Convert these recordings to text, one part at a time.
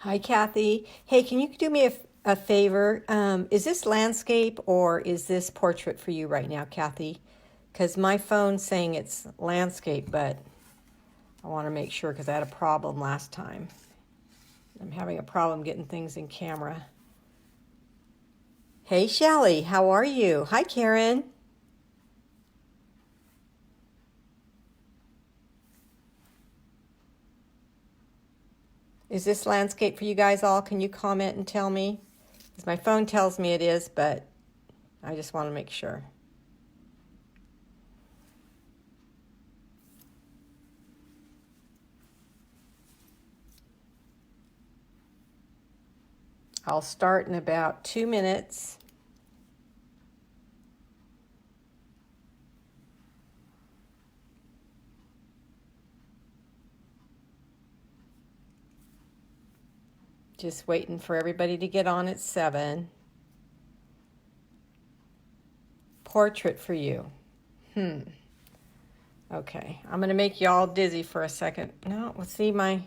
Hi, Kathy. Hey, can you do me a favor? Is this landscape or is this portrait for you right now, Kathy? Because my phone's saying it's landscape, but I want to make sure because I had a problem last time. I'm having a problem getting things in camera. Hey, Shelly, how are you? Hi, Karen. Is this landscape for you guys all? Can you comment and tell me? Because my phone tells me it is, but I just want to make sure. I'll start in about 2 minutes. Just waiting for everybody to get on at 7. Portrait for you. Okay, I'm going to make you all dizzy for a second. No, let's see my...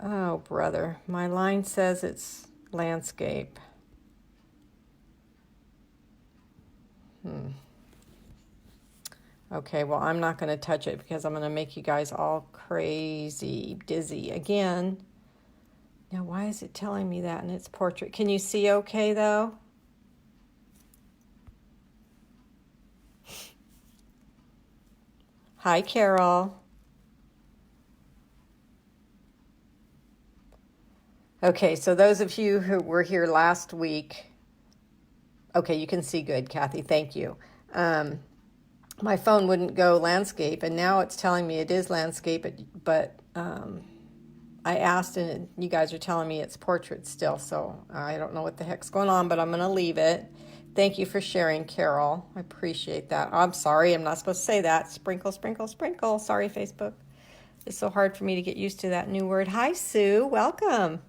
Oh, brother. My line says it's landscape. Okay, well, I'm not going to touch it because I'm going to make you guys all crazy dizzy again. Now, why is it telling me that? And it's portrait. Can you see okay, though? Hi, Carol. Okay, so those of you who were here last week, okay, you can see good, Kathy. Thank you. My phone wouldn't go landscape, and now it's telling me it is landscape, but I asked, and you guys are telling me it's portrait still, so I don't know what the heck's going on, but I'm going to leave it. Thank you for sharing, Carol. I appreciate that. I'm sorry, I'm not supposed to say that. Sprinkle, sprinkle, sprinkle. Sorry, Facebook. It's so hard for me to get used to that new word. Hi, Sue. Welcome.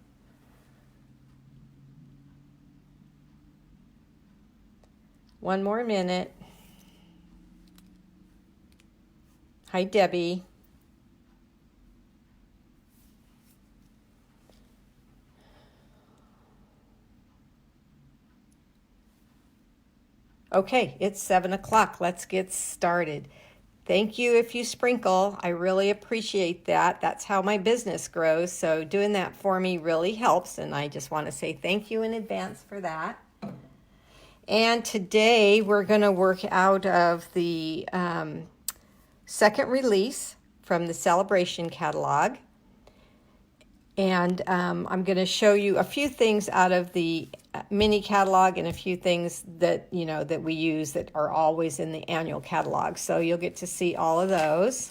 One more minute. Hi, Debbie. Okay, it's 7 o'clock. Let's get started. Thank you if you sprinkle. I really appreciate that. That's how my business grows. So doing that for me really helps. And I just want to say thank you in advance for that. And today we're going to work out of the second release from the Celebration catalog. And I'm going to show you a few things out of the mini catalog and a few things that, that we use that are always in the annual catalog. So you'll get to see all of those.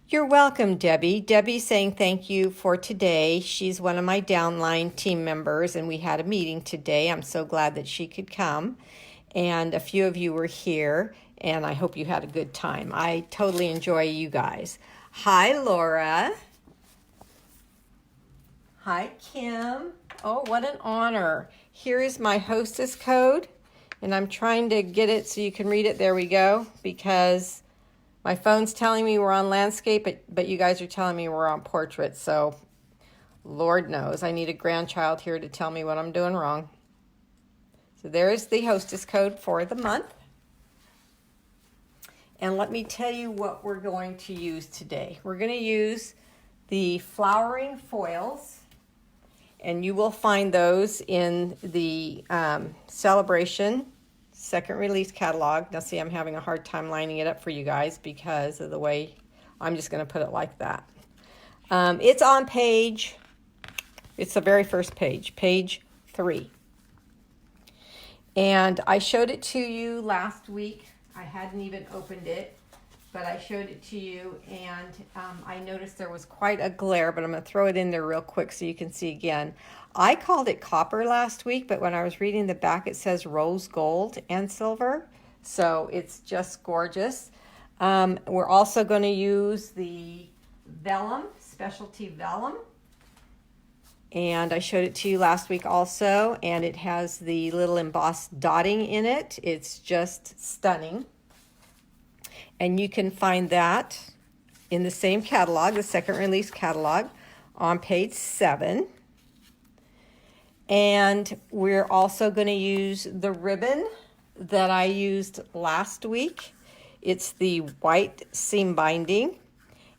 You're welcome, Debbie. Debbie's saying thank you for today. She's one of my downline team members, and we had a meeting today. I'm so glad that she could come. And a few of you were here, and I hope you had a good time. I totally enjoy you guys. Hi, Laura. Hi, Kim. Oh, what an honor. Here is my hostess code, and I'm trying to get it so you can read it. There we go, because my phone's telling me we're on landscape, but you guys are telling me we're on portrait, so Lord knows. I need a grandchild here to tell me what I'm doing wrong. So there's the hostess code for the month. And let me tell you what we're going to use today. We're going to use the flowering foils, and you will find those in the Celebration second release catalog. Now see, I'm having a hard time lining it up for you guys because of the way I'm just going to put it like that. It's on it's the very first page, page 3. And I showed it to you last week. I hadn't even opened it, but I showed it to you, and I noticed there was quite a glare, but I'm going to throw it in there real quick so you can see again. I called it copper last week, but when I was reading the back, it says rose gold and silver, so it's just gorgeous. We're also going to use the Vellum, specialty Vellum, and I showed it to you last week also, and it has the little embossed dotting in it. It's just stunning. And you can find that in the same catalog, the second release catalog, on page 7. And we're also going to use the ribbon that I used last week. It's the white seam binding,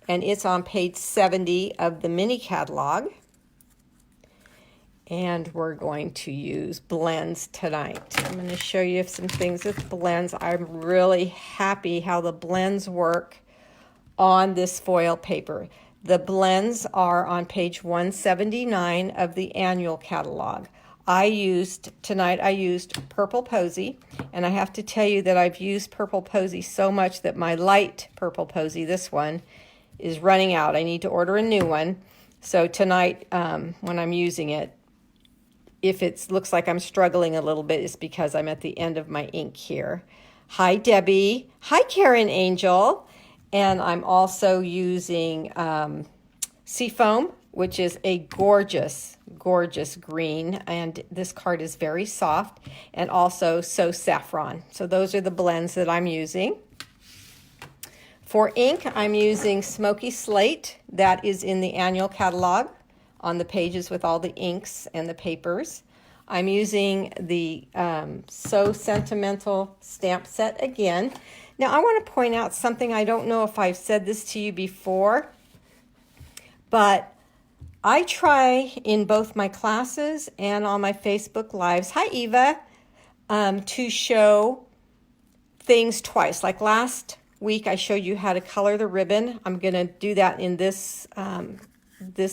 and it's on page 70 of the mini catalog. And we're going to use blends tonight. I'm going to show you some things with blends. I'm really happy how the blends work on this foil paper. The blends are on page 179 of the annual catalog. Tonight I used Purple Posy, and I have to tell you that I've used Purple Posy so much that my light Purple Posy, this one, is running out. I need to order a new one. So tonight, when I'm using it, if it looks like I'm struggling a little bit, it's because I'm at the end of my ink here. Hi, Debbie. Hi, Karen Angel. And I'm also using Seafoam, which is a gorgeous, gorgeous green. And this card is very soft. And also So Saffron. So those are the blends that I'm using. For ink, I'm using Smoky Slate. That is in the annual catalog on the pages with all the inks and the papers. I'm using the So Sentimental stamp set again. Now I want to point out something. I don't know if I've said this to you before, but I try in both my classes and on my Facebook Lives, hi Eva, to show things twice. Like last week I showed you how to color the ribbon. I'm going to do that in this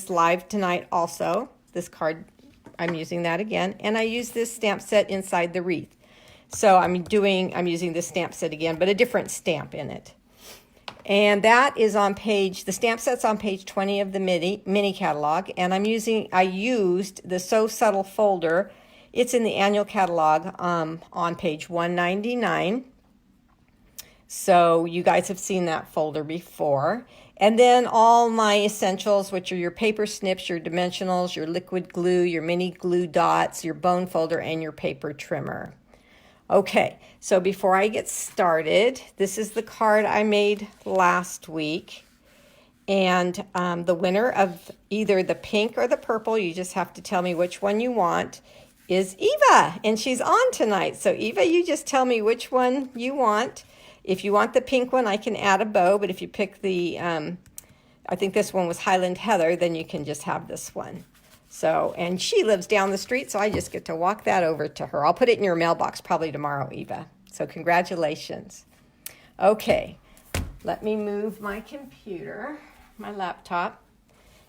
live tonight also. This card, I'm using that again. And I use this stamp set inside the wreath. So I'm using this stamp set again, but a different stamp in it. And that is on the stamp set's on page 20 of the mini catalog. And I used the So Subtle folder. It's in the annual catalog on page 199. So you guys have seen that folder before. And then all my essentials, which are your paper snips, your dimensionals, your liquid glue, your mini glue dots, your bone folder, and your paper trimmer. Okay, so before I get started, this is the card I made last week. And the winner of either the pink or the purple, you just have to tell me which one you want, is Eva. And she's on tonight. So Eva, you just tell me which one you want. If you want the pink one, I can add a bow. But if you pick the, I think this one was Highland Heather, then you can just have this one. So, and she lives down the street, so I just get to walk that over to her. I'll put it in your mailbox probably tomorrow, Eva. So congratulations. Okay, let me move my computer, my laptop,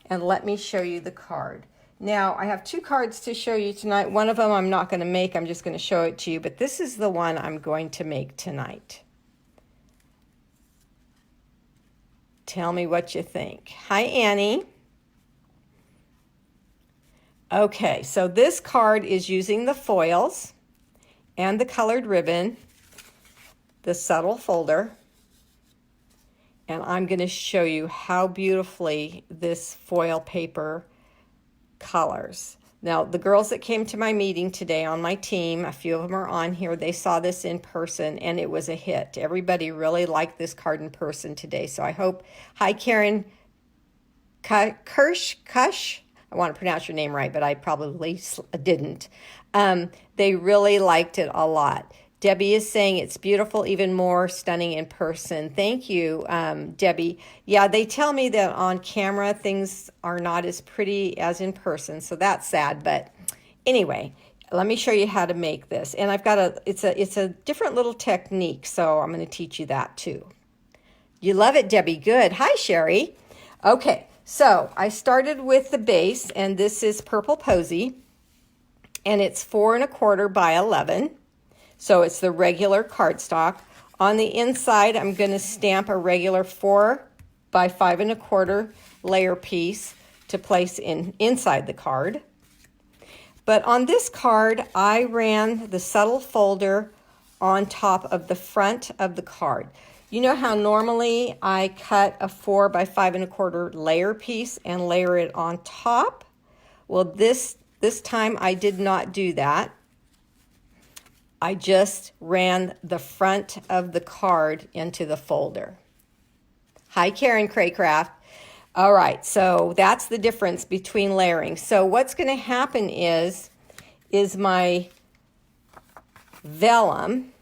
and let me show you the card. Now, I have 2 cards to show you tonight. One of them I'm not going to make. I'm just going to show it to you. But this is the one I'm going to make tonight. Tell me what you think. Hi, Annie. Okay, so this card is using the foils and the colored ribbon, the subtle folder, and I'm going to show you how beautifully this foil paper colors. Now, the girls that came to my meeting today on my team, a few of them are on here, they saw this in person and it was a hit. Everybody really liked this card in person today, so I hope, hi Karen Kush, I want to pronounce your name right, but I probably didn't. They really liked it a lot. Debbie is saying it's beautiful, even more stunning in person. Thank you, Debbie. Yeah, they tell me that on camera things are not as pretty as in person, so that's sad. But anyway, let me show you how to make this. And I've got it's a different little technique, so I'm going to teach you that too. You love it, Debbie. Good. Hi, Sherry. Okay. So I started with the base, and this is Purple Posy, and it's 4 1/4 by 11. So it's the regular cardstock. On the inside, I'm going to stamp a regular 4 by 5 1/4 layer piece to place inside the card. But on this card, I ran the subtle folder on top of the front of the card. You know how normally I cut a 4 by 5 1/4 layer piece and layer it on top? Well, this time I did not do that. I just ran the front of the card into the folder. Hi, Karen Craycraft. All right, so that's the difference between layering. So what's going to happen is my vellum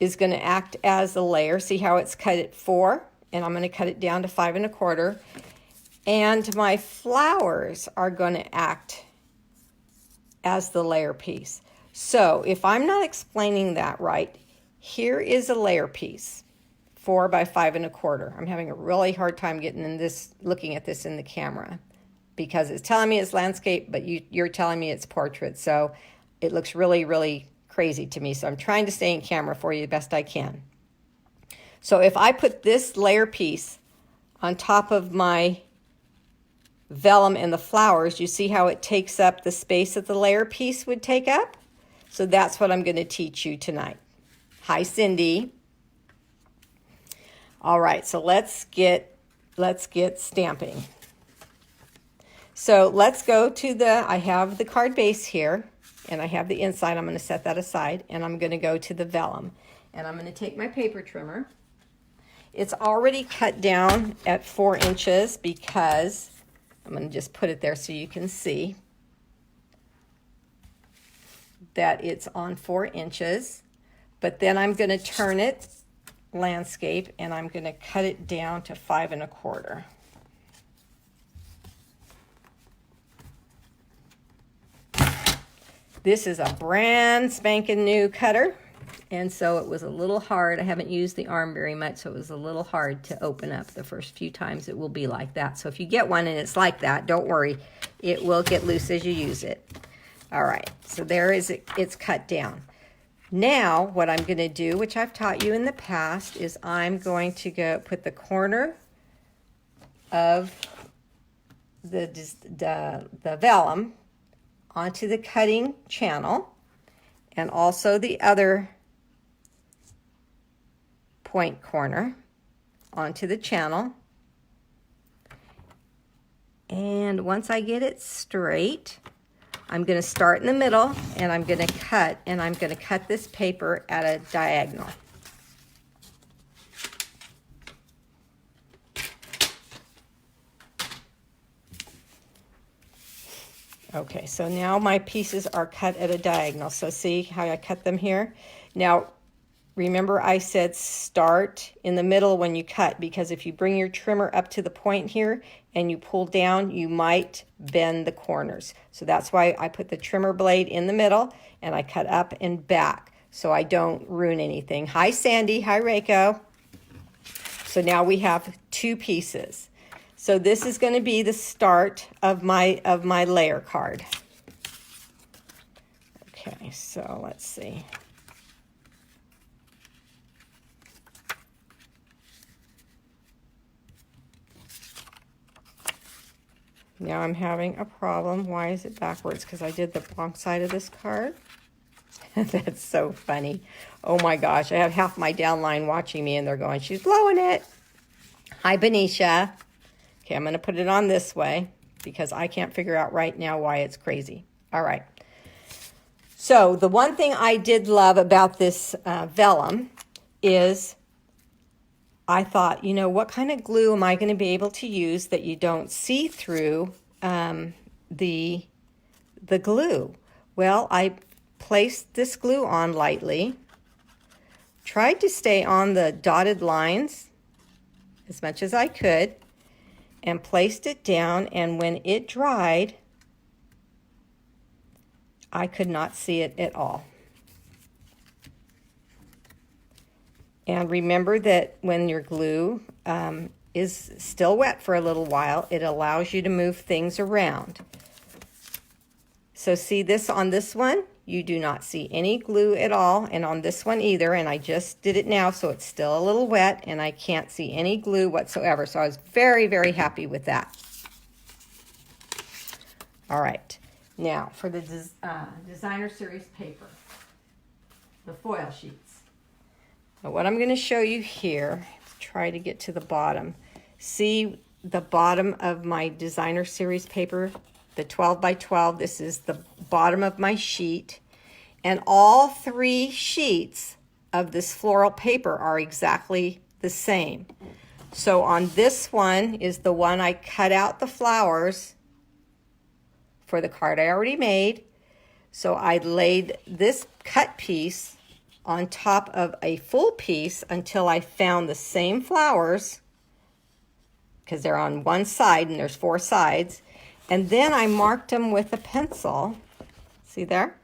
is going to act as a layer. See how it's cut at 4? And I'm going to cut it down to 5 1/4. And my flowers are going to act as the layer piece. So if I'm not explaining that right, here is a layer piece, 4 by 5 1/4. I'm having a really hard time getting in this, looking at this in the camera, because it's telling me it's landscape, but you're telling me it's portrait. So it looks really, really crazy to me. So I'm trying to stay in camera for you the best I can. So if I put this layer piece on top of my vellum and the flowers, you see how it takes up the space that the layer piece would take up? So that's what I'm going to teach you tonight. Hi, Cindy. All right, so let's get stamping. So let's go to I have the card base here, and I have the inside. I'm going to set that aside, and I'm going to go to the vellum. And I'm going to take my paper trimmer. It's already cut down at 4 inches because I'm going to just put it there so you can see that it's on 4 inches. But then I'm going to turn it landscape, and I'm going to cut it down to 5 1/4. This is a brand spanking new cutter, and so it was a little hard. I haven't used the arm very much, so it was a little hard to open up. The first few times it will be like that. So if you get one and it's like that, don't worry. It will get loose as you use it. All right, so there is it's cut down. Now what I'm going to do, which I've taught you in the past, is I'm going to go put the corner of the vellum onto the cutting channel, and also the other point corner onto the channel. And once I get it straight, I'm going to start in the middle, and I'm going to cut, and I'm going to cut this paper at a diagonal. Okay, so now my pieces are cut at a diagonal. So see how I cut them here? Now, remember I said start in the middle when you cut, because if you bring your trimmer up to the point here and you pull down, you might bend the corners. So that's why I put the trimmer blade in the middle, and I cut up and back so I don't ruin anything. Hi, Sandy. Hi, Reiko. So now we have 2 pieces. So this is going to be the start of my layer card. Okay, so let's see. Now I'm having a problem. Why is it backwards? Because I did the wrong side of this card. That's so funny. Oh my gosh, I have half my downline watching me, and they're going, she's blowing it. Hi, Benicia. Okay, I'm going to put it on this way because I can't figure out right now why it's crazy. All right. So the one thing I did love about this vellum is I thought, you know, what kind of glue am I going to be able to use that you don't see through the glue? Well, I placed this glue on lightly, tried to stay on the dotted lines as much as I could, and placed it down, and when it dried, I could not see it at all. And remember that when your glue is still wet for a little while, it allows you to move things around. So see this on this one, you do not see any glue at all, and on this one either, and I just did it now, so it's still a little wet, and I can't see any glue whatsoever. So I was very, very happy with that. All right, now for the designer series paper, the foil sheets. Now what I'm going to show you here, try to get to the bottom. See the bottom of my designer series paper, the 12 by 12. This is the bottom of my sheet, and all 3 sheets of this floral paper are exactly the same. So on this one is the one I cut out the flowers for the card I already made. So I laid this cut piece on top of a full piece until I found the same flowers, because they're on one side and there's 4 sides. And then I marked them with a pencil, see there?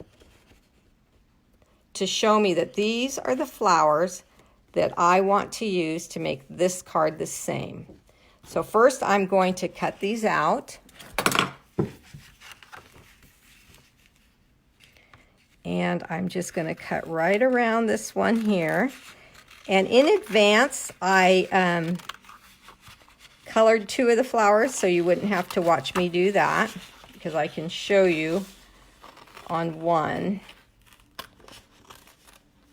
To show me that these are the flowers that I want to use to make this card the same. So first I'm going to cut these out. And I'm just going to cut right around this one here. And in advance, I colored 2 of the flowers so you wouldn't have to watch me do that, because I can show you on one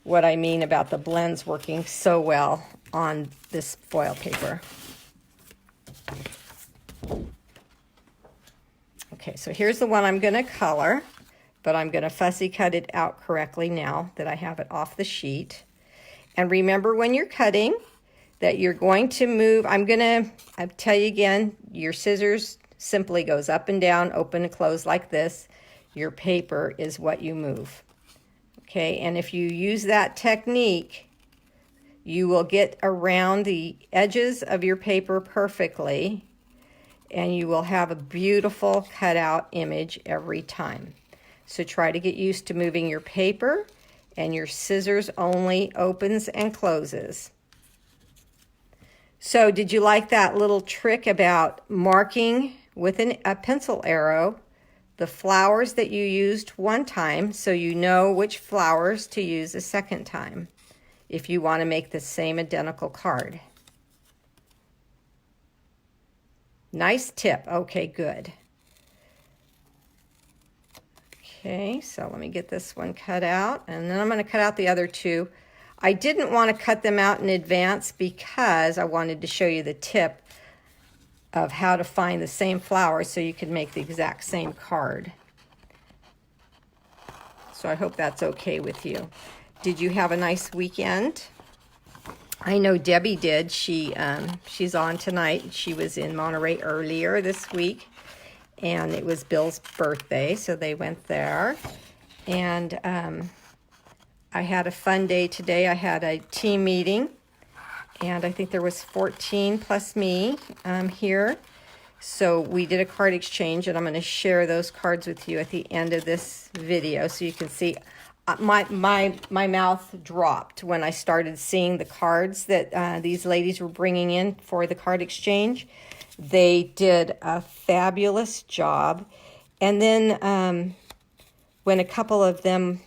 what I mean about the blends working so well on this foil paper. Okay, so here's the one I'm going to color, but I'm going to fussy cut it out correctly now that I have it off the sheet. And remember when you're cutting that you're going to move, I'll tell you again, your scissors simply goes up and down, open and close like this. Your paper is what you move. Okay, and if you use that technique, you will get around the edges of your paper perfectly, and you will have a beautiful cutout image every time. So try to get used to moving your paper, and your scissors only opens and closes. So did you like that little trick about marking with a pencil arrow the flowers that you used one time, so you know which flowers to use a second time if you want to make the same identical card? Nice tip. Okay, good. Okay, so let me get this one cut out, and then I'm going to cut out the other 2. I didn't want to cut them out in advance because I wanted to show you the tip of how to find the same flowers so you can make the exact same card. So I hope that's okay with you. Did you have a nice weekend? I know Debbie did. She's on tonight. She was in Monterey earlier this week, and it was Bill's birthday, so they went there. And I had a fun day today. I had a team meeting, and I think there was 14 plus me here. So we did a card exchange, and I'm going to share those cards with you at the end of this video so you can see. My mouth dropped when I started seeing the cards that these ladies were bringing in for the card exchange. They did a fabulous job. And then when a couple of them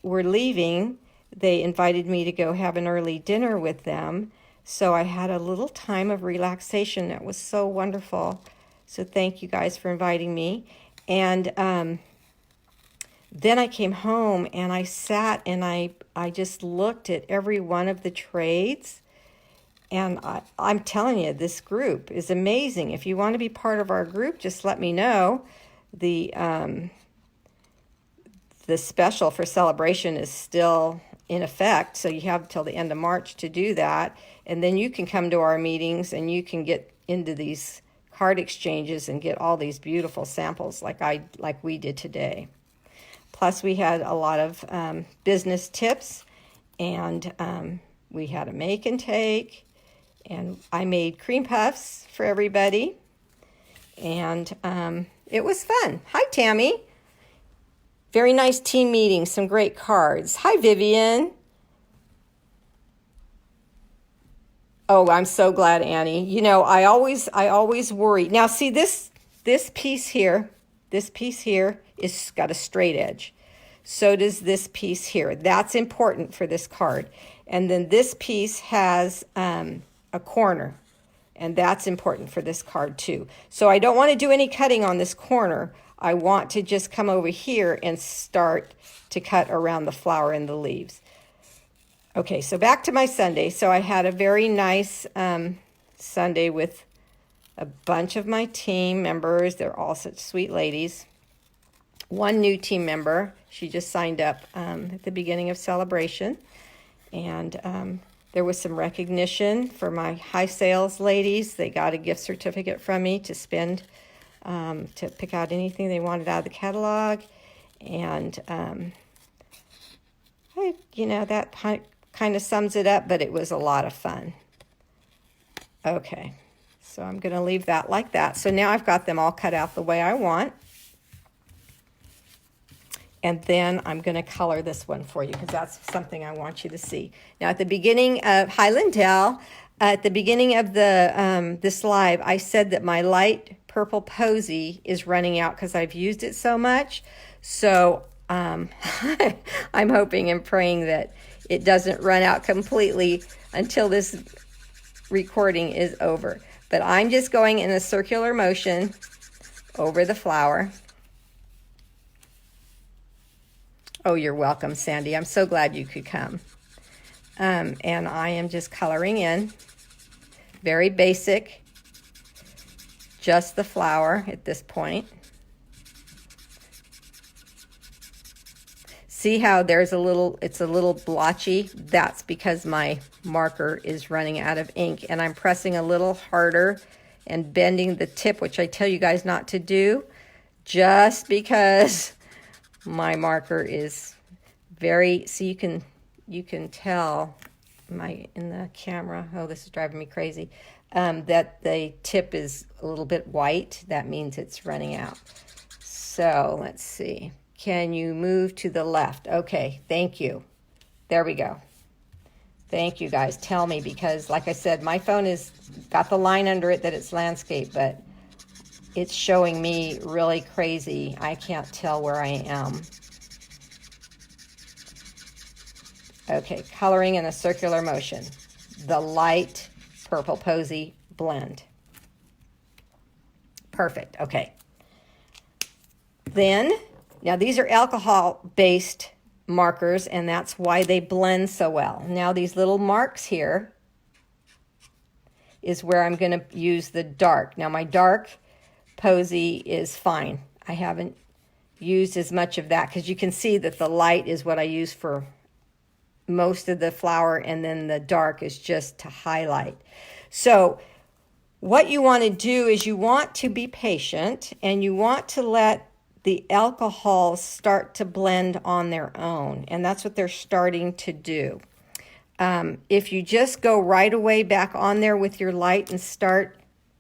were leaving, they invited me to go have an early dinner with them. So I had a little time of relaxation that was so wonderful. So thank you guys for inviting me. And then I came home and I sat and I just looked at every one of the trades. And I'm telling you, this group is amazing. If you want to be part of our group, just let me know. The special for celebration is still in effect, so you have till the end of March to do that. And then you can come to our meetings and you can get into these card exchanges and get all these beautiful samples like we did today. Plus we had a lot of business tips, and we had a make and take, and I made cream puffs for everybody, and it was fun. Hi, Tammy. Very nice team meeting, some great cards. Hi, Vivian. Oh, I'm so glad, Annie. You know, I always worry. Now, see this piece here. This piece here is got a straight edge. So does this piece here. That's important for this card. And then this piece has a corner, and that's important for this card too. So I don't want to do any cutting on this corner. I want to just come over here and start to cut around the flower and the leaves. Okay, so back to my Sunday. So I had a very nice Sunday with a bunch of my team members. They're all such sweet ladies. One new team member, she just signed up at the beginning of celebration. And There was some recognition for my high sales ladies. They got a gift certificate from me to spend, to pick out anything they wanted out of the catalog. And, that kind of sums it up, but it was a lot of fun. Okay, so I'm going to leave that like that. So now I've got them all cut out the way I want. And then I'm going to color this one for you because that's something I want you to see. Now, at the beginning of Highlandale, at the beginning of the this live, I said that my light purple posy is running out because I've used it so much. So I'm hoping and praying that it doesn't run out completely until this recording is over. But I'm just going in a circular motion over the flower. Oh, you're welcome, Sandy. I'm so glad you could come. And I am just coloring in. Very basic. Just the flower at this point. See how there's it's a little blotchy? That's because my marker is running out of ink. And I'm pressing a little harder and bending the tip, which I tell you guys not to do, just because my marker is very, so you can tell in the camera, oh, this is driving me crazy, that the tip is a little bit white. That means it's running out. So let's see. Can you move to the left? Okay, thank you. There we go. Thank you guys. Tell me, because like I said, my phone is got the line under it that it's landscape, but it's showing me really crazy. I can't tell where I am. Okay, coloring in a circular motion. The light purple posy blend. Perfect, okay. Then, now these are alcohol-based markers, and that's why they blend so well. Now these little marks here is where I'm going to use the dark. Now my dark posy is fine. I haven't used as much of that because you can see that the light is what I use for most of the flower, and then the dark is just to highlight. So what you want to do is you want to be patient, and you want to let the alcohols start to blend on their own, and that's what they're starting to do. If you just go right away back on there with your light and start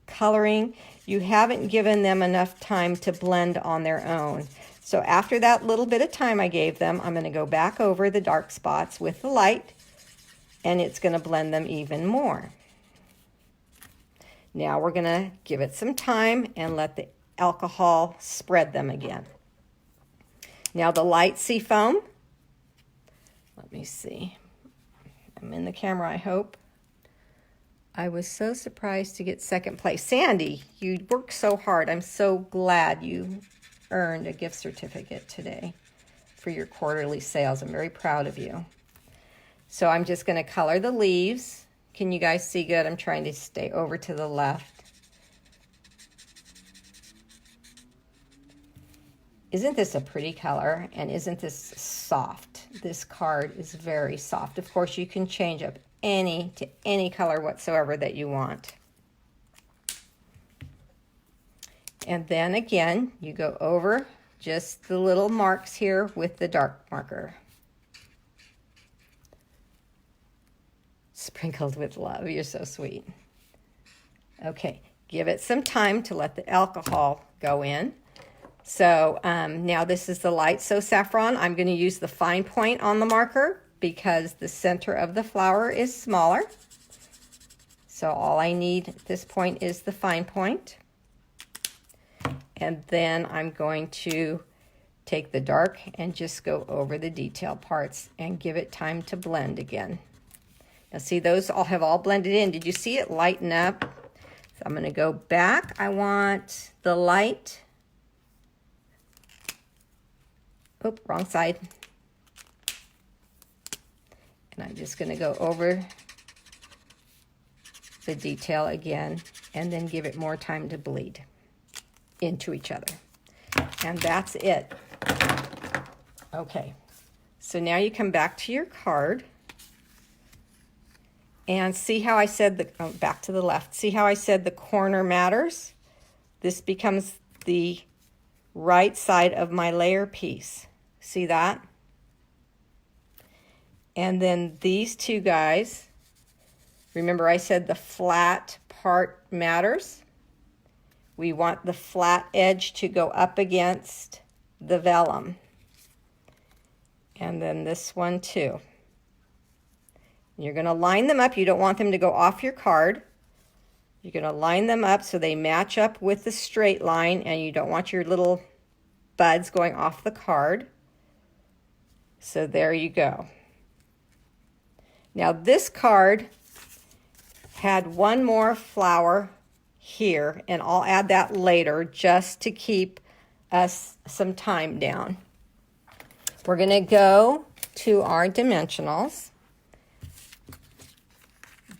coloring, you haven't given them enough time to blend on their own. So after that little bit of time I gave them, I'm going to go back over the dark spots with the light, and it's going to blend them even more. Now we're going to give it some time and let the alcohol spread them again. Now the light seafoam, let me see. I'm in the camera, I hope. I was so surprised to get second place. Sandy, you worked so hard. I'm so glad you earned a gift certificate today for your quarterly sales. I'm very proud of you. So I'm just going to color the leaves. Can you guys see good? I'm trying to stay over to the left. Isn't this a pretty color? And isn't this soft? This card is very soft. Of course, you can change up any color whatsoever that you want. And then again, you go over just the little marks here with the dark marker. Sprinkled with love. You're so sweet. Okay, give it some time to let the alcohol go in. So now this is the light. So saffron, I'm going to use the fine point on the marker because the center of the flower is smaller. So all I need at this point is the fine point. And then I'm going to take the dark and just go over the detail parts and give it time to blend again. Now see, those all have all blended in. Did you see it lighten up? So I'm going to go back. I want the light. Oop, wrong side. And I'm just going to go over the detail again and then give it more time to bleed into each other. And that's it. Okay, so now you come back to your card And see how I said back to the left, see how I said the corner matters? This becomes the right side of my layer piece. See that? And then these two guys, remember I said the flat part matters? We want the flat edge to go up against the vellum. And then this one too. You're going to line them up. You don't want them to go off your card. You're going to line them up so they match up with the straight line, and you don't want your little buds going off the card. So there you go. Now this card had one more flower here, and I'll add that later just to keep us some time down. We're going to go to our dimensionals,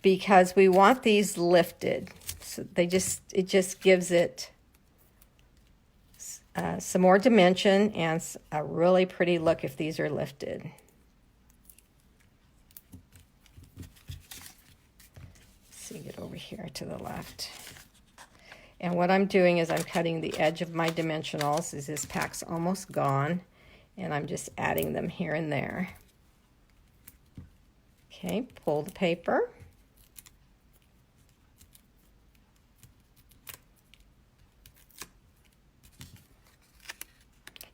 because we want these lifted. So it just gives it some more dimension and a really pretty look if these are lifted. Let's see, get over here to the left. And what I'm doing is I'm cutting the edge of my dimensionals, as this pack's almost gone, and I'm just adding them here and there. Okay, pull the paper.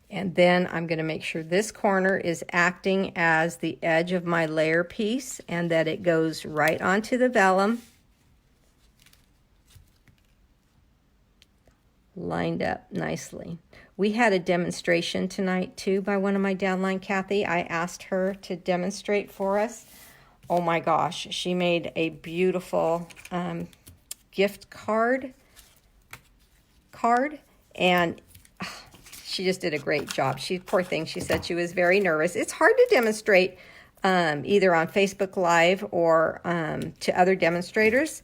And then I'm going to make sure this corner is acting as the edge of my layer piece and that it goes right onto the vellum, lined up nicely. We had a demonstration tonight too by one of my downline, Kathy. I asked her to demonstrate for us. Oh my gosh, she made a beautiful gift card, and she just did a great job. Poor thing, she said she was very nervous. It's hard to demonstrate either on Facebook Live or to other demonstrators.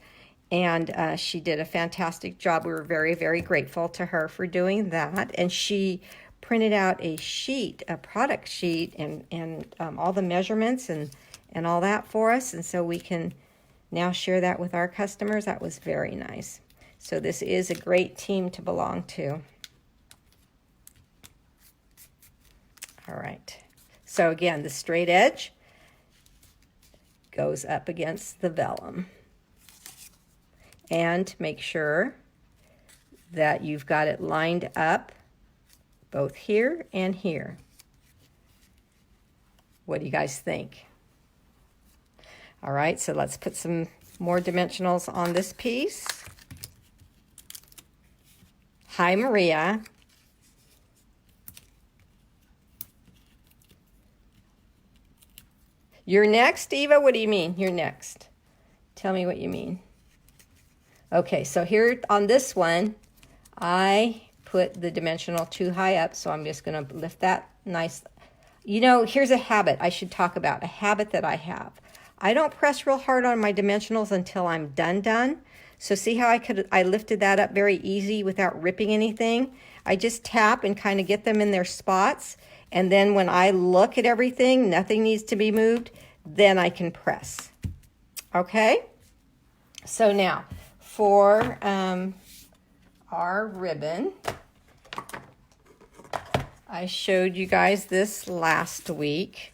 And she did a fantastic job. We were very, very grateful to her for doing that. And she printed out a sheet, a product sheet, and all the measurements and all that for us. And so we can now share that with our customers. That was very nice. So this is a great team to belong to. All right, so again, the straight edge goes up against the vellum. And make sure that you've got it lined up both here and here. What do you guys think? All right, so let's put some more dimensionals on this piece. Hi, Maria. You're next, Eva? What do you mean, you're next? Tell me what you mean. Okay, so here on this one, I put the dimensional too high up, so I'm just going to lift that nice. You know, here's a habit I should talk about, a habit that I have. I don't press real hard on my dimensionals until I'm done. So see how I lifted that up very easy without ripping anything? I just tap and kind of get them in their spots. And then when I look at everything, nothing needs to be moved, then I can press. Okay? So now, for our ribbon, I showed you guys this last week.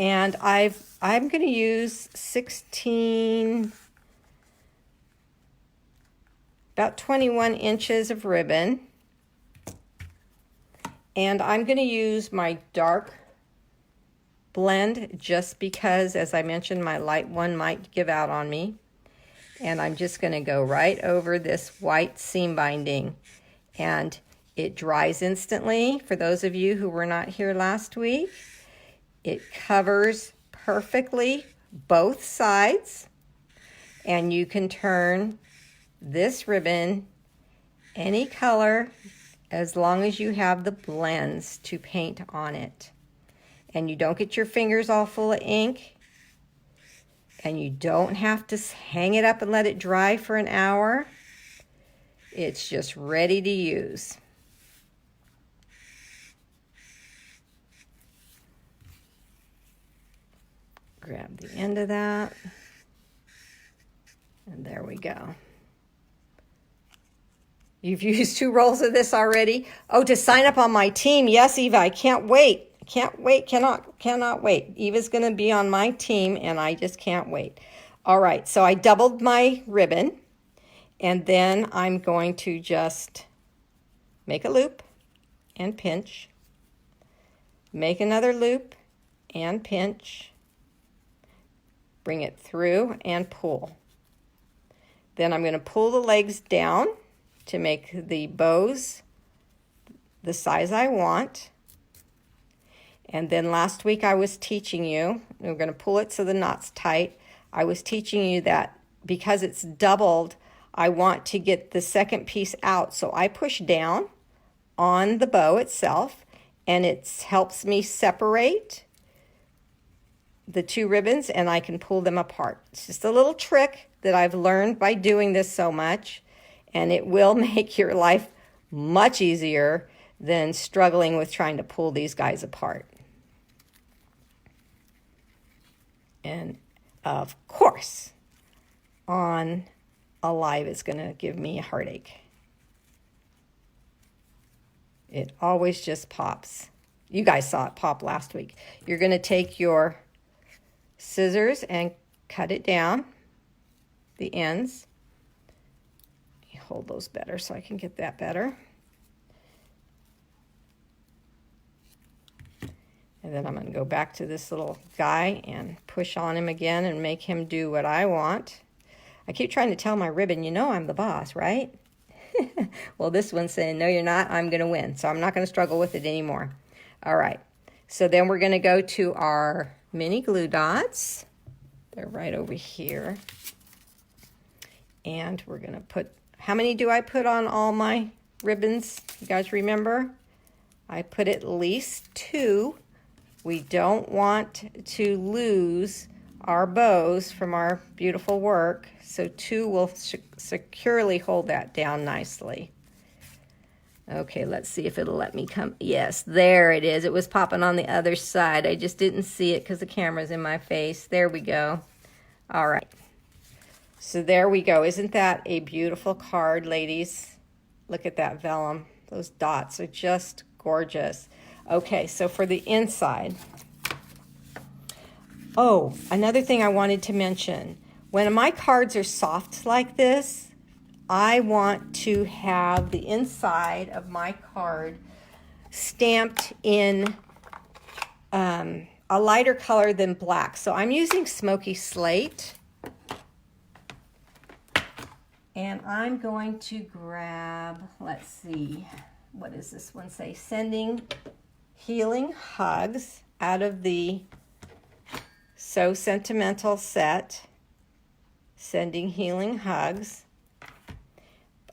And I'm going to use 16, about 21 inches of ribbon. And I'm going to use my dark blend just because, as I mentioned, my light one might give out on me. And I'm just going to go right over this white seam binding. And it dries instantly. For those of you who were not here last week, it covers perfectly both sides. And you can turn this ribbon any color as long as you have the blends to paint on it. And you don't get your fingers all full of ink. And you don't have to hang it up and let it dry for an hour. It's just ready to use. Grab the end of that. And there we go. You've used 2 rolls of this already? Oh, to sign up on my team. Yes, Eva, I can't wait. Can't wait, cannot wait. Eva's going to be on my team, and I just can't wait. All right, so I doubled my ribbon, and then I'm going to just make a loop and pinch, make another loop and pinch, bring it through and pull. Then I'm going to pull the legs down to make the bows the size I want. And then last week I was teaching you, we're going to pull it so the knot's tight. I was teaching you that because it's doubled, I want to get the second piece out. So I push down on the bow itself, and it helps me separate the 2 ribbons, and I can pull them apart. It's just a little trick that I've learned by doing this so much, and it will make your life much easier than struggling with trying to pull these guys apart. And of course, on a live, it's going to give me a heartache. It always just pops. You guys saw it pop last week. You're going to take your scissors and cut it down, the ends. Hold those better so I can get that better. And then I'm going to go back to this little guy and push on him again and make him do what I want. I keep trying to tell my ribbon, you know I'm the boss, right? Well, this one's saying, no, you're not. I'm going to win. So I'm not going to struggle with it anymore. All right. So then we're going to go to our mini glue dots. They're right over here. And we're going to put, how many do I put on all my ribbons? You guys remember? I put at least 2. We don't want to lose our bows from our beautiful work, so 2 will securely hold that down nicely. Okay, let's see if it'll let me come. Yes, there it is. It was popping on the other side. I just didn't see it because the camera's in my face. There we go. All right. So there we go. Isn't that a beautiful card, ladies? Look at that vellum. Those dots are just gorgeous. Okay, so for the inside. Oh, another thing I wanted to mention. When my cards are soft like this, I want to have the inside of my card stamped in a lighter color than black. So I'm using Smoky Slate. And I'm going to grab, let's see, what does this one say? Sending Healing Hugs out of the So Sentimental set. Sending Healing Hugs.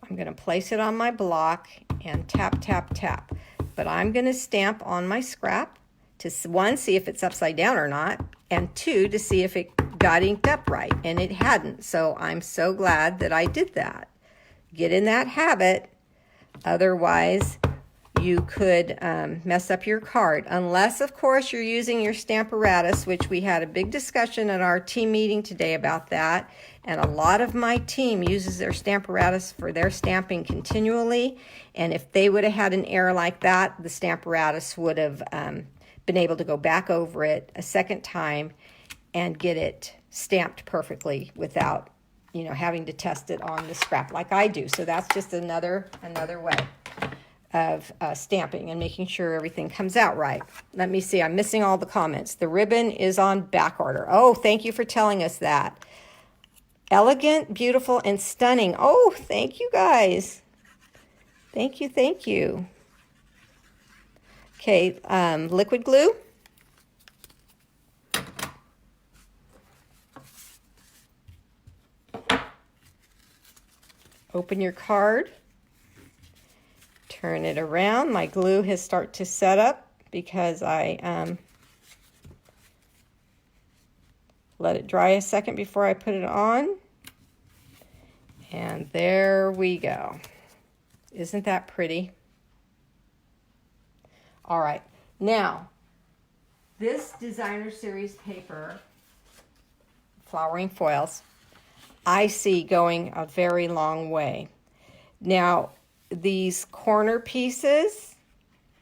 I'm going to place it on my block and tap, tap, tap. But I'm going to stamp on my scrap to, 1, see if it's upside down or not, and 2, to see if it got inked up right, and it hadn't. So I'm so glad that I did that. Get in that habit. Otherwise, you could mess up your card. Unless, of course, you're using your Stamparatus, which we had a big discussion at our team meeting today about that. And a lot of my team uses their Stamparatus for their stamping continually. And if they would have had an error like that, the Stamparatus would have been able to go back over it a second time and get it stamped perfectly without, having to test it on the scrap like I do. So that's just another way of stamping and making sure everything comes out right. Let me see. I'm missing all the comments. The ribbon is on back order. Oh, thank you for telling us that. Elegant, beautiful, and stunning. Oh, thank you guys. Thank you, thank you. Okay, liquid glue. Open your card. Turn it around. My glue has started to set up because I let it dry a second before I put it on. And there we go. Isn't that pretty? All right. Now, this designer series paper, flowering foils, I see going a very long way. Now, these corner pieces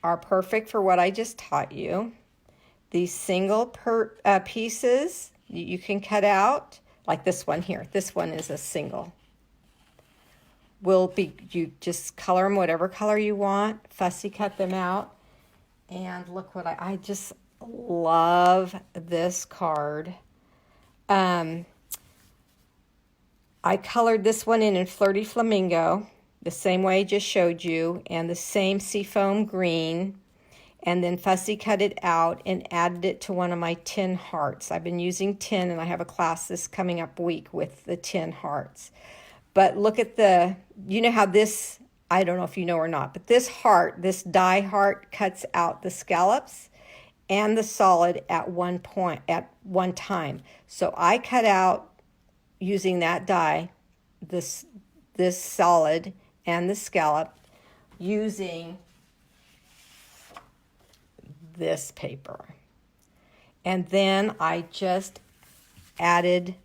are perfect for what I just taught you. These single pieces you can cut out, like this one here. This one is a single. You just color them whatever color you want, fussy cut them out. And look what I just love this card. I colored this one in Flirty Flamingo, the same way I just showed you, and the same seafoam green, and then fussy cut it out and added it to one of my tin hearts. I've been using tin, and I have a class this coming up week with the tin hearts. But look at you know how this, I don't know if you know or not, but this heart, this die heart cuts out the scallops and the solid at one time. So I cut out, using that die, this solid and the scallop using this paper. And then I just added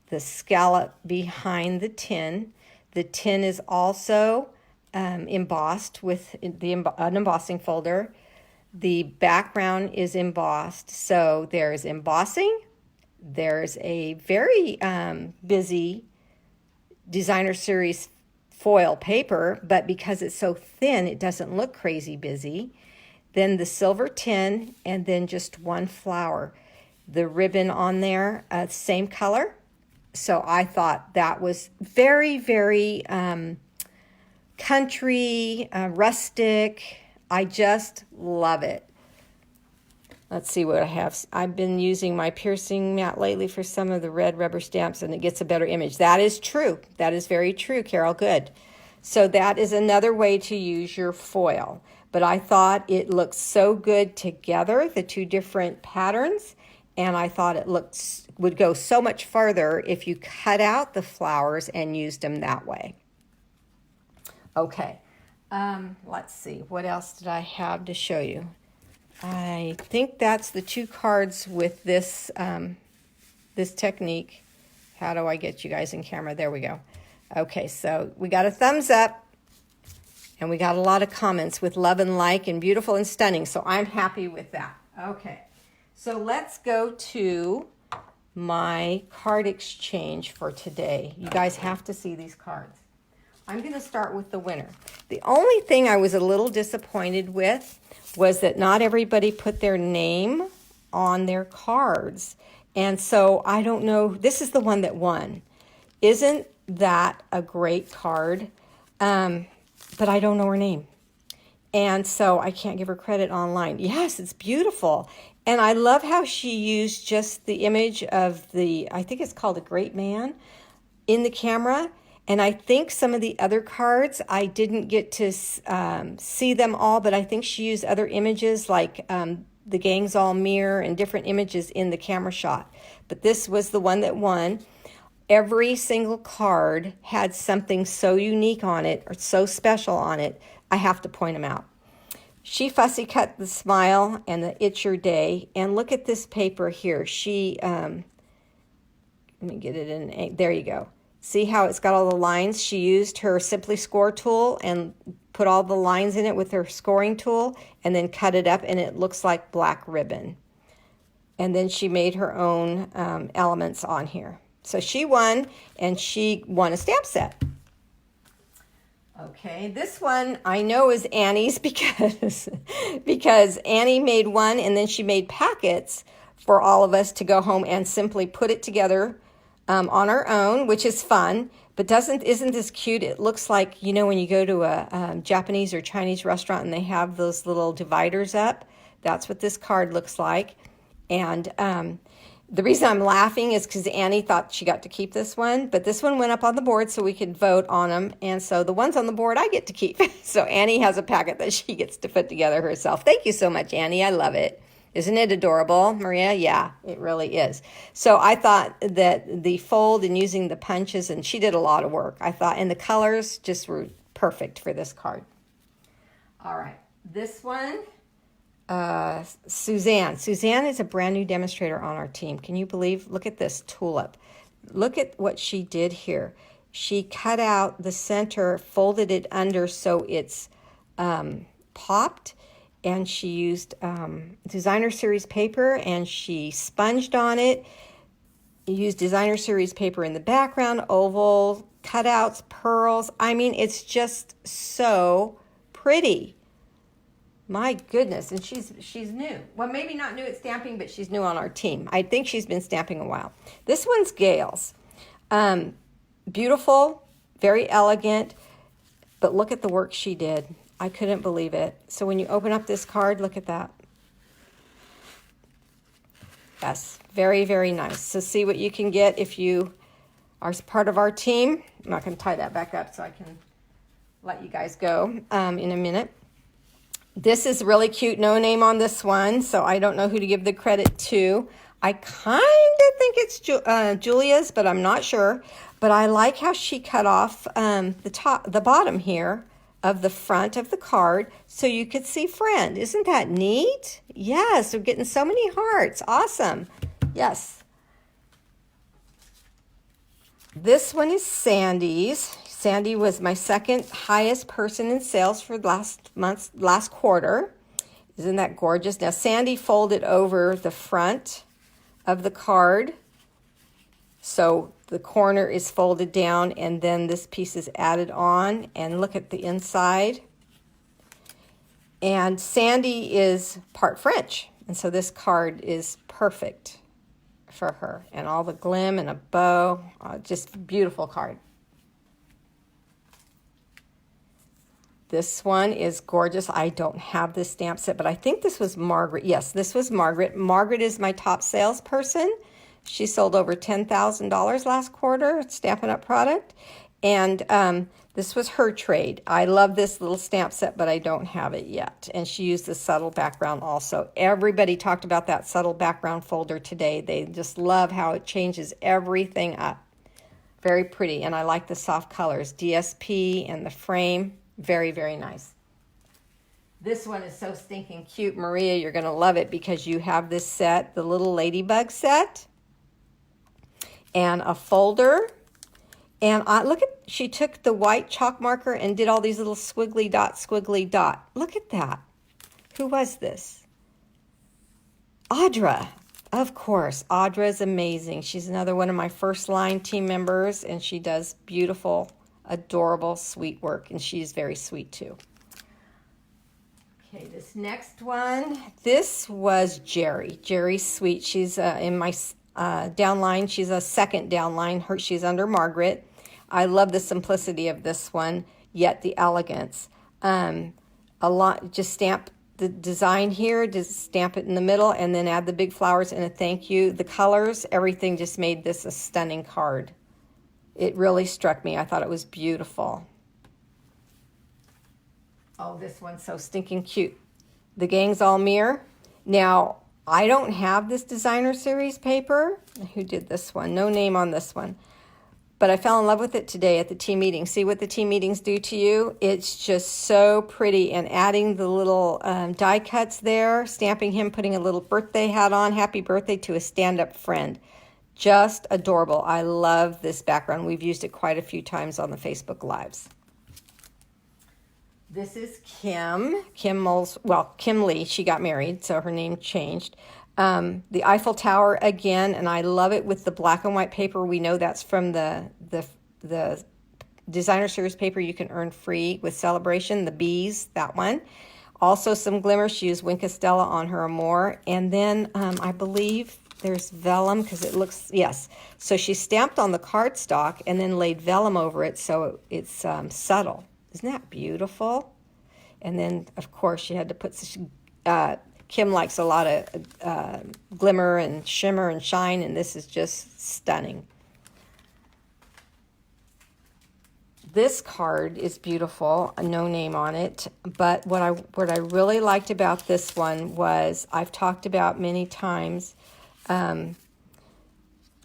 the scallop behind the tin. The tin is also embossed with an embossing folder. The background is embossed, so there's embossing. There's a very busy designer series foil paper, but because it's so thin, it doesn't look crazy busy. Then the silver tin, and then just one flower. The ribbon on there, same color. So I thought that was very, very country, rustic. I just love it. Let's see what I have. I've been using my piercing mat lately for some of the red rubber stamps, and it gets a better image. That is true. That is very true, Carol. Good. So that is another way to use your foil. But I thought it looked so good together, the two different patterns, and I thought it would go so much further if you cut out the flowers and used them that way. Okay, let's see. What else did I have to show you? I think that's the two cards with this this technique. How do I get you guys in camera? There we go. Okay, so we got a thumbs up, and we got a lot of comments with love and like and beautiful and stunning, so I'm happy with that. Okay, so let's go to my card exchange for today. You guys have to see these cards. I'm going to start with the winner. The only thing I was a little disappointed with was that not everybody put their name on their cards. And so I don't know, this is the one that won. Isn't that a great card? But I don't know her name. And so I can't give her credit online. Yes, it's beautiful. And I love how she used just the image of I think it's called a great man, in the camera. And I think some of the other cards, I didn't get to see them all, but I think she used other images like the gang's all mirror and different images in the camera shot. But this was the one that won. Every single card had something so unique on it or so special on it, I have to point them out. She fussy cut the smile and the It's Your Day. And look at this paper here. She, let me get it in, there you go. See how it's got all the lines? She used her Simply Score tool and put all the lines in it with her scoring tool and then cut it up, and it looks like black ribbon. And then she made her own elements on here. So she won, and she won a stamp set. Okay, this one I know is Annie's because Annie made one, and then she made packets for all of us to go home and simply put it together on our own, which is fun, but isn't this cute? It looks like, you know, when you go to a Japanese or Chinese restaurant and they have those little dividers up, that's what this card looks like. And the reason I'm laughing is because Annie thought she got to keep this one, but this one went up on the board so we could vote on them, and so the ones on the board I get to keep. So Annie has a packet that she gets to put together herself. Thank you so much, Annie. I love it. Isn't it adorable, Maria? Yeah, it really is. So I thought that the fold and using the punches, and she did a lot of work, I thought, and the colors just were perfect for this card. All right, this one, Suzanne. Suzanne is a brand new demonstrator on our team. Can you believe? Look at this tulip. look at what she did here. She cut out the center, folded it under so it's popped, and she used designer series paper, and she sponged on it. Used designer series paper in the background, oval cutouts, pearls. I mean, it's just so pretty. My goodness, and she's new. Well, maybe not new at stamping, but she's new on our team. I think she's been stamping a while. This one's Gail's. Beautiful, very elegant, but look at the work she did. I couldn't believe it. So when you open up this card, look at that. Yes, very, very nice. So see what you can get if you are part of our team. I'm not going to tie that back up so I can let you guys go in a minute. This is really cute. No name on this one, so I don't know who to give the credit to. I kind of think it's Julia's, but I'm not sure. But I like how she cut off the bottom here of the front of the card so you could see friend. Isn't that neat? Yes, we're getting so many hearts. Awesome. Yes. This one is Sandy's. Sandy was my second highest person in sales for last quarter. Isn't that gorgeous? Now, Sandy folded over the front of the card. So the corner is folded down and then this piece is added on. And look at the inside. And Sandy is part French. And so this card is perfect for her. And all the glim and a bow. Just beautiful card. This one is gorgeous. I don't have this stamp set, but I think this was Margaret. Yes, this was Margaret. Margaret is my top salesperson. She sold over $10,000 last quarter, Stampin' Up! Product. And this was her trade. I love this little stamp set, but I don't have it yet. And she used the subtle background also. Everybody talked about that subtle background folder today. They just love how it changes everything up. Very pretty, and I like the soft colors. DSP and the frame. Very, very nice. This one is so stinking cute. Maria, you're going to love it because you have this set, the little ladybug set, and a folder. And look at, she took the white chalk marker and did all these little squiggly dot. Look at that. Who was this? Audra. Of course, Audra is amazing. She's another one of my first line team members, and she does beautiful, adorable, sweet work, and she's very sweet too. Okay, this next one, this was Jerry. Jerry's sweet. She's in my downline. She's a second downline. She's under Margaret. I love the simplicity of this one, yet the elegance. A lot, just stamp the design here, just stamp it in the middle, and then add the big flowers and a thank you. The colors, everything just made this a stunning card. It really struck me. I thought it was beautiful. Oh, this one's so stinking cute. The Gang's All Mirror. Now, I don't have this designer series paper. Who did this one? No name on this one. But I fell in love with it today at the team meeting. See what the team meetings do to you? It's just so pretty. And adding the little die cuts there, stamping him, putting a little birthday hat on, happy birthday to a stand-up friend. Just adorable. I love this background. We've used it quite a few times on the Facebook Lives. This is Kim. Kim Lee. She got married, so her name changed. The Eiffel Tower again, and I love it with the black and white paper. We know that's from the designer series paper you can earn free with Celebration. The bees, that one. Also some glimmer. She used Wink Estella on her Amore. And then I believe there's Vellum because it looks, yes. So she stamped on the cardstock and then laid Vellum over it so it's subtle. Isn't that beautiful? And then, of course, she had to put, Kim likes a lot of glimmer and shimmer and shine, and this is just stunning. This card is beautiful, no name on it, but what I really liked about this one was, I've talked about many times,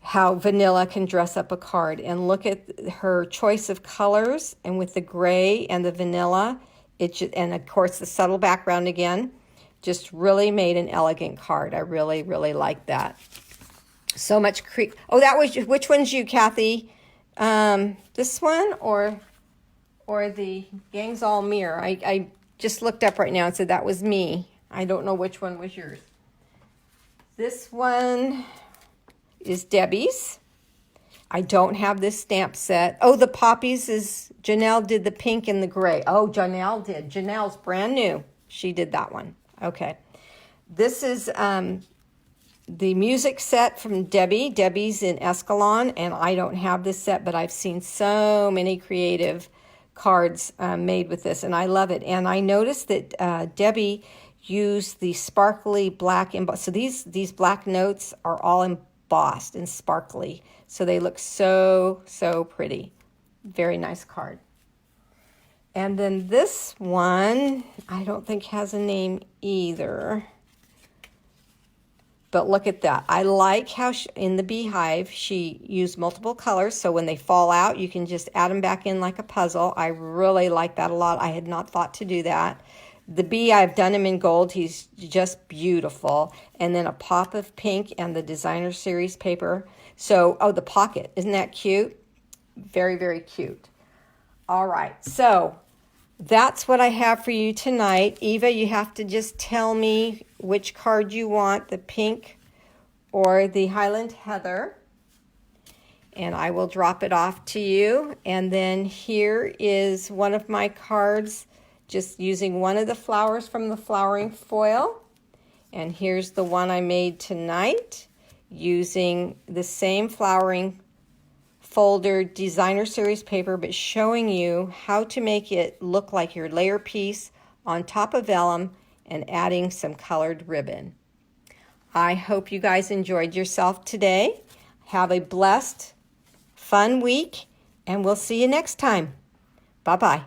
how vanilla can dress up a card. And look at her choice of colors, and with the gray and the vanilla, and of course the subtle background again, just really made an elegant card. I really, really like that. So much oh, that was which one's you, Kathy? This one or the Gang's All Mirror? I just looked up right now and said that was me. I don't know which one was yours. This one is Debbie's. I don't have this stamp set. Oh, the poppies is, Janelle did the pink and the gray. Oh, Janelle did. Janelle's brand new. She did that one. Okay. This is the music set from Debbie. Debbie's in Escalon, and I don't have this set, but I've seen so many creative cards made with this, and I love it. And I noticed that Debbie used the sparkly black emboss. So these black notes are all embossed and sparkly. So they look so, so pretty. Very nice card. And then this one, I don't think has a name either. But look at that. I like how in the beehive, she used multiple colors. So when they fall out, you can just add them back in like a puzzle. I really like that a lot. I had not thought to do that. The bee, I've done him in gold. He's just beautiful. And then a pop of pink and the designer series paper. So, oh, the pocket. Isn't that cute? Very, very cute. All right. So that's what I have for you tonight. Eva, you have to just tell me which card you want, the pink or the Highland Heather. And I will drop it off to you. And then here is one of my cards, just using one of the flowers from the flowering foil. And here's the one I made tonight, using the same flowering folder designer series paper, but showing you how to make it look like your layer piece on top of vellum and adding some colored ribbon. I hope you guys enjoyed yourself today. Have a blessed, fun week, and we'll see you next time. Bye-bye.